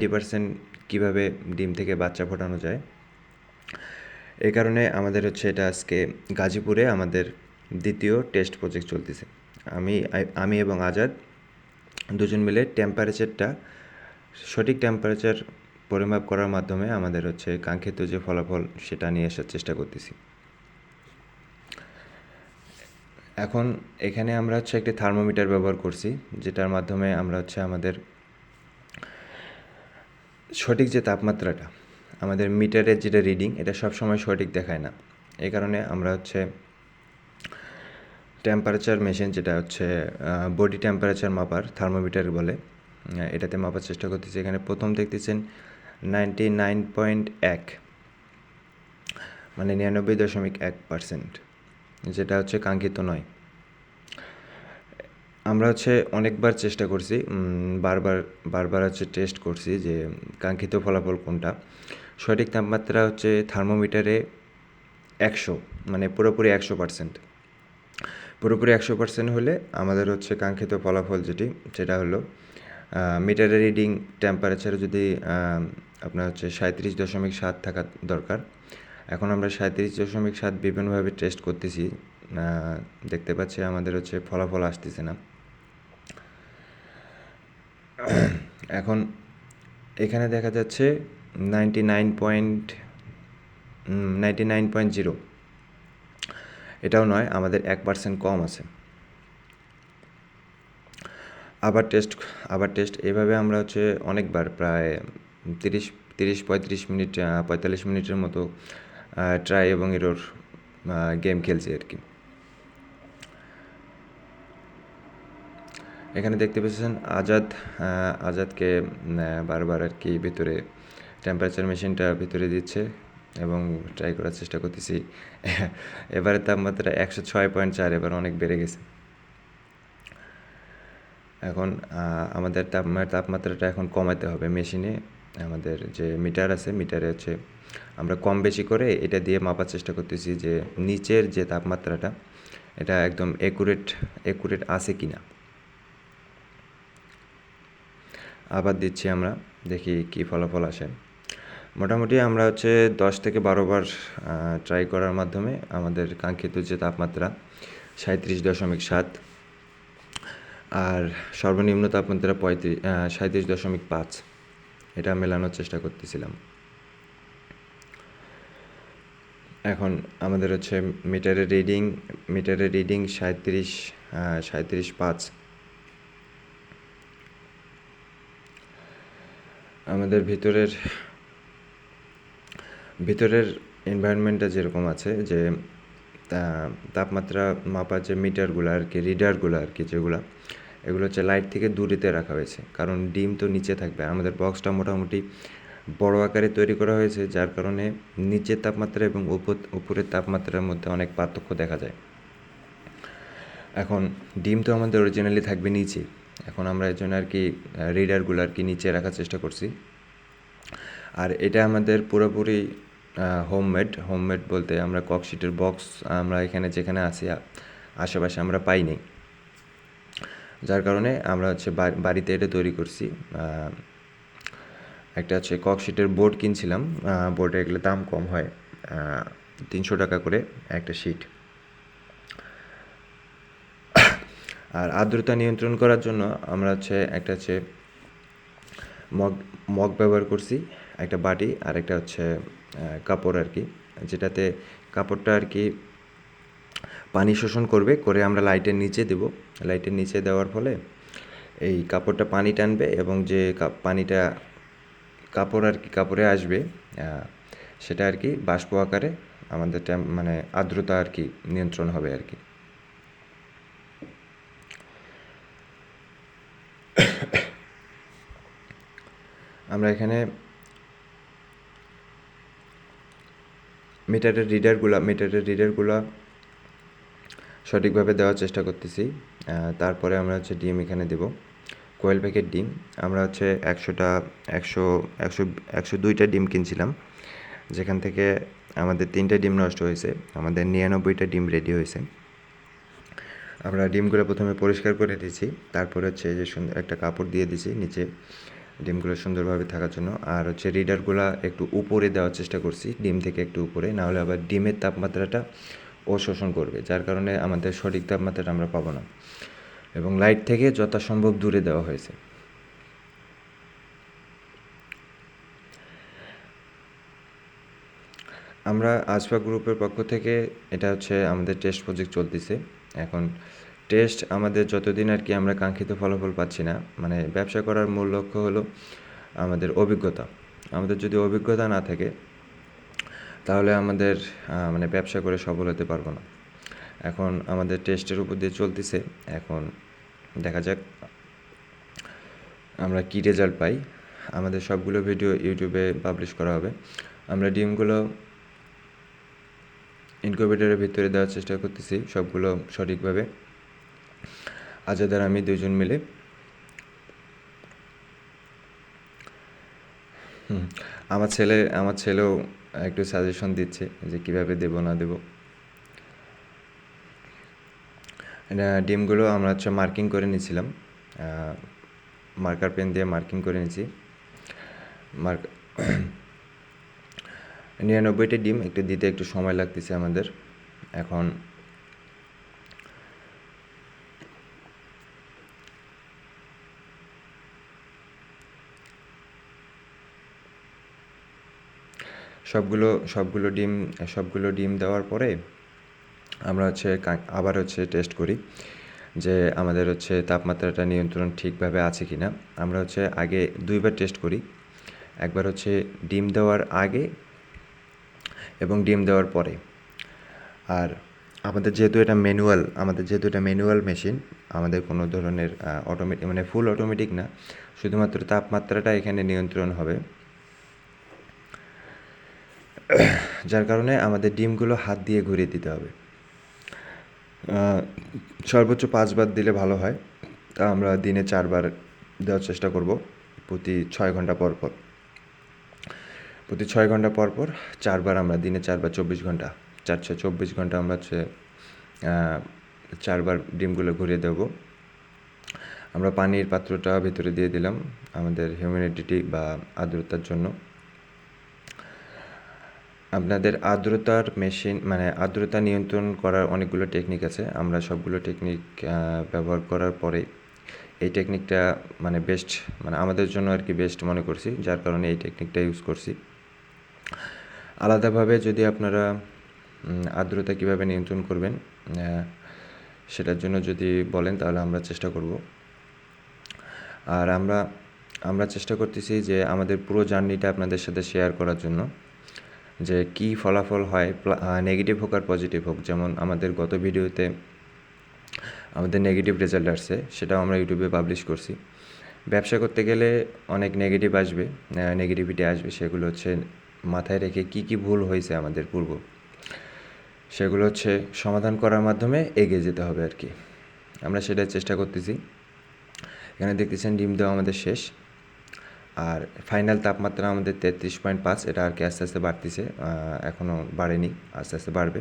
90% কীভাবে ডিম থেকে বাচ্চা ফোটানো যায়। এই কারণে আমাদের হচ্ছে এটা আজকে গাজীপুরে আমাদের দ্বিতীয় টেস্ট প্রজেক্ট চলতেছে। আমি এবং আজাদ দুজন মিলে সঠিক টেম্পারেচার পরিমাপ করার মাধ্যমে আমাদের হচ্ছে কাঙ্ক্ষিত যে ফলাফল সেটা নিয়ে আসার চেষ্টা করতেছি। এখন এখানে আমরা হচ্ছে একটি থার্মোমিটার ব্যবহার করছি, যেটার মাধ্যমে আমরা হচ্ছে আমাদের সঠিক যে তাপমাত্রাটা আমাদের মিটারের যেটা রিডিং এটা সবসময় সঠিক দেখায় না। এই কারণে আমরা হচ্ছে টেম্পারেচার মেশিন, যেটা হচ্ছে বডি টেম্পারেচার মাপার থার্মোমিটার বলে, এটাতে মাপার চেষ্টা করতেছি। এখানে প্রথম দেখতেছেন 99.1, মানে 99.1%, যেটা হচ্ছে কাঙ্ক্ষিত নয়। আমরা হচ্ছে অনেকবার চেষ্টা করছি, বারবার হচ্ছে টেস্ট করছি যে কাঙ্ক্ষিত ফলাফল কোনটা। সঠিক তাপমাত্রা হচ্ছে থার্মোমিটারে 100, মানে পুরোপুরি 100%। পুরোপুরি 100% হলে আমাদের হচ্ছে কাঙ্ক্ষিত ফলাফল সেটা হলো মিটারের রিডিং টেম্পারেচারে যদি আপনার হচ্ছে 37.7 থাকা দরকার। এখন আমরা 37.7 বিভিন্নভাবে টেস্ট করতেছি, দেখতে পাচ্ছি আমাদের হচ্ছে ফলাফল আসতেছে না। এখন এখানে দেখা যাচ্ছে 99.0, এটাও নয়, আমাদের 1% কম আছে। আবার টেস্ট এভাবে আমরা হচ্ছে অনেকবার, প্রায় 35 মিনিট 45 মিনিটের মতো ট্রাই এবং এরর গেম খেলছি আর কি। এখানে দেখতে পেয়েছেন আজাদকে বারবার আর কি ভিতরে টেম্পারেচার মেশিনটা ভিতরে দিচ্ছে এবং ট্রাই করার চেষ্টা করতেছি। এবারে তাপমাত্রা 106.4, এবার অনেক বেড়ে গেছে। এখন আমাদের তাপমাত্রাটা এখন কমাতে হবে মেশিনে। আমাদের যে মিটার আছে, মিটারে হচ্ছে আমরা কম বেশি করে এটা দিয়ে মাপার চেষ্টা করতেছি যে নিচের যে তাপমাত্রাটা এটা একদম একুরেট আছে কি না। আবার দিচ্ছি আমরা, দেখি কি ফলাফল আসে। মোটামুটি আমরা হচ্ছে 10 থেকে 12 বার ট্রাই করার মাধ্যমে আমাদের কাঙ্ক্ষিত যে তাপমাত্রা 37.7, আর সর্বনিম্ন তাপমাত্রা 37.5, এটা মেলানোর চেষ্টা করতেছিলাম। এখন আমাদের হচ্ছে মিটারের রিডিং 37.5। আমাদের ভিতরের এনভায়রনমেন্টটা যেরকম আছে, যে তাপমাত্রা মাপার যে মিটারগুলো আর কি, রিডারগুলো আর কি, এগুলো হচ্ছে লাইট থেকে দূরেতে রাখা হয়েছে, কারণ ডিম তো নিচে থাকবে। আমাদের বক্সটা মোটামুটি বড় আকারে তৈরি করা হয়েছে, যার কারণে নিচের তাপমাত্রা এবং উপরের তাপমাত্রার মধ্যে অনেক পার্থক্য দেখা যায়। এখন ডিম তো আমাদের অরিজিনালি থাকবে নিচে। এখন আমরা এর জন্য আর কি রিডারগুলো আর কি নিচে রাখার চেষ্টা করছি। আর এটা আমাদের পুরোপুরি হোমমেড বলতে আমরা ককশিটের বক্স আমরা এখানে যেখানে আছি আশেপাশে আমরা পাইনি, যার কারণে আমরা হচ্ছে বাড়িতে এটা তৈরি করছি। একটা হচ্ছে ককশিটের বোর্ড কিনছিলাম, বোর্ডে এগুলো দাম কম হয়, 300 টাকা করে একটা শিট। আর আর্দ্রতা নিয়ন্ত্রণ করার জন্য আমরা একটা মগ ব্যবহার করছি, একটা বাটি, আর একটা হচ্ছে কাপড় আর কি, যেটাতে কাপড়টা আর কি পানি শোষণ করে আমরা লাইটের নিচে দেব। লাইটের নিচে দেওয়ার ফলে এই কাপড়টা পানি টানবে এবং যে পানিটা কাপড়ে আসবে, সেটা আর কি বাষ্প আকারে আমাদের মানে আর্দ্রতা আর কি নিয়ন্ত্রণ হবে আর কি। আমরা এখানে মিটারের রিডারগুলো সঠিকভাবে দেওয়ার চেষ্টা করতেছি। তারপরে আমরা হচ্ছে ডিম এখানে দেব, কোয়েল প্যাকেট ডিম। আমরা হচ্ছে 102টা ডিম কিনছিলাম, যেখান থেকে আমাদের 3টা ডিম নষ্ট হয়েছে, আমাদের 99টা ডিম রেডি হয়েছে। আমরা ডিমগুলো প্রথমে পরিষ্কার করে দিয়েছি, তারপরে হচ্ছে যে সুন্দর একটা কাপড় দিয়ে দিয়েছি নিচে, ডিমগুলো সুন্দরভাবে থাকার জন্য। আর হচ্ছে রিডারগুলো একটু উপরে দেওয়ার চেষ্টা করছি, ডিম থেকে একটু উপরে, নাহলে আবার ডিমের তাপমাত্রাটা ও শোষণ করবে, যার কারণে আমাদের সঠিক তাপমাত্রাটা আমরা পাবো না। এবং লাইট থেকে যথাসম্ভব দূরে দেওয়া হয়েছে। আমরা আজফা গ্রুপের পক্ষ থেকে এটা হচ্ছে আমাদের টেস্ট প্রজেক্ট চলতেছে। এখন টেস্ট আমাদের যতদিন আর কি আমরা কাঙ্ক্ষিত ফলাফল পাচ্ছি না, মানে ব্যবসা করার মূল লক্ষ্য হলো আমাদের অভিজ্ঞতা। আমাদের যদি অভিজ্ঞতা না থাকে তাহলে আমাদের মানে ব্যবসা করে সফল হতে পারবো না। এখন আমাদের টেস্টের উপর দিয়ে চলতেছে, এখন দেখা যাক আমরা কী রেজাল্ট পাই। আমাদের সবগুলো ভিডিও ইউটিউবে পাবলিশ করা হবে। আমরা ডিমগুলো ইনকিউবেটরের ভিতরে দেওয়ার চেষ্টা করতেছি সবগুলো সঠিকভাবে। আজাদ আর আমি দুজন মিলে। আমার ছেলেও একটু সাজেশন দিচ্ছে যে কীভাবে দেবো না দেবো। ডিমগুলো আমরা হচ্ছে মার্কিং করে নিয়েছিলাম, মার্কার পেন দিয়ে মার্কিং করে নিয়েছি। 99টি ডিম একটু দিতে একটু সময় লাগতেছে আমাদের। এখন সবগুলো ডিম দেওয়ার পরে আমরা হচ্ছে আবার হচ্ছে টেস্ট করি যে আমাদের হচ্ছে তাপমাত্রাটা নিয়ন্ত্রণ ঠিকভাবে আছে কি না। আমরা হচ্ছে আগে 2বার টেস্ট করি, একবার হচ্ছে ডিম দেওয়ার আগে এবং ডিম দেওয়ার পরে। আর আমাদের যেহেতু এটা ম্যানুয়াল মেশিন, আমাদের কোনো ধরনের অটোমেটিক মানে ফুল অটোমেটিক না, শুধুমাত্র তাপমাত্রাটা এখানে নিয়ন্ত্রণ হবে, যার কারণে আমাদের ডিমগুলো হাত দিয়ে ঘুরিয়ে দিতে হবে। সর্বোচ্চ 5 বার দিলে ভালো হয়, তা আমরা দিনে 4 বার দেওয়ার চেষ্টা করব, প্রতি 6 ঘন্টা পর পর। প্রতি 6 ঘন্টা পর পর 4 বার, আমরা দিনে 4 বার, 24 ঘন্টা, 24 ঘন্টা আমরা হচ্ছে 4 বার ডিমগুলো ঘুরিয়ে দেবো। আমরা পানির পাত্রটা ভিতরে দিয়ে দিলাম আমাদের হিউমিডিটি বা আর্দ্রতার জন্য। আপনাদের আর্দ্রতার মেশিন মানে আর্দ্রতা নিয়ন্ত্রণ করার অনেকগুলো টেকনিক আছে। আমরা সবগুলো টেকনিক ব্যবহার করার পরে এই টেকনিকটা মানে বেস্ট, মানে আমাদের জন্য আর কি বেস্ট মনে করছি, যার কারণে এই টেকনিকটা ইউজ করছি। আলাদাভাবে যদি আপনারা আর্দ্রতা কীভাবে নিয়ন্ত্রণ করবেন সেটার জন্য যদি বলেন তাহলে আমরা চেষ্টা করব। আর আমরা চেষ্টা করতেছি যে আমাদের পুরো জার্নিটা আপনাদের সাথে শেয়ার করার জন্য, যে কী ফলাফল হয়, নেগেটিভ হোক আর পজিটিভ হোক। যেমন আমাদের গত ভিডিওতে আমাদের নেগেটিভ রেজাল্ট আসছে, সেটাও আমরা ইউটিউবে পাবলিশ করছি। ব্যবসা করতে গেলে অনেক নেগেটিভিটি আসবে, সেগুলো হচ্ছে মাথায় রেখে কী ভুল হয়েছে আমাদের সেগুলো হচ্ছে সমাধান করার মাধ্যমে এগিয়ে যেতে হবে আর কি। আমরা সেটাই চেষ্টা করতেছি। এখানে দেখতেছেন ডিম দেওয়া আমাদের শেষ, আর ফাইনাল তাপমাত্রা আমাদের 33.5। এটা আর কি আস্তে আস্তে বাড়তেছে, এখনও বাড়েনি, আস্তে আস্তে বাড়বে।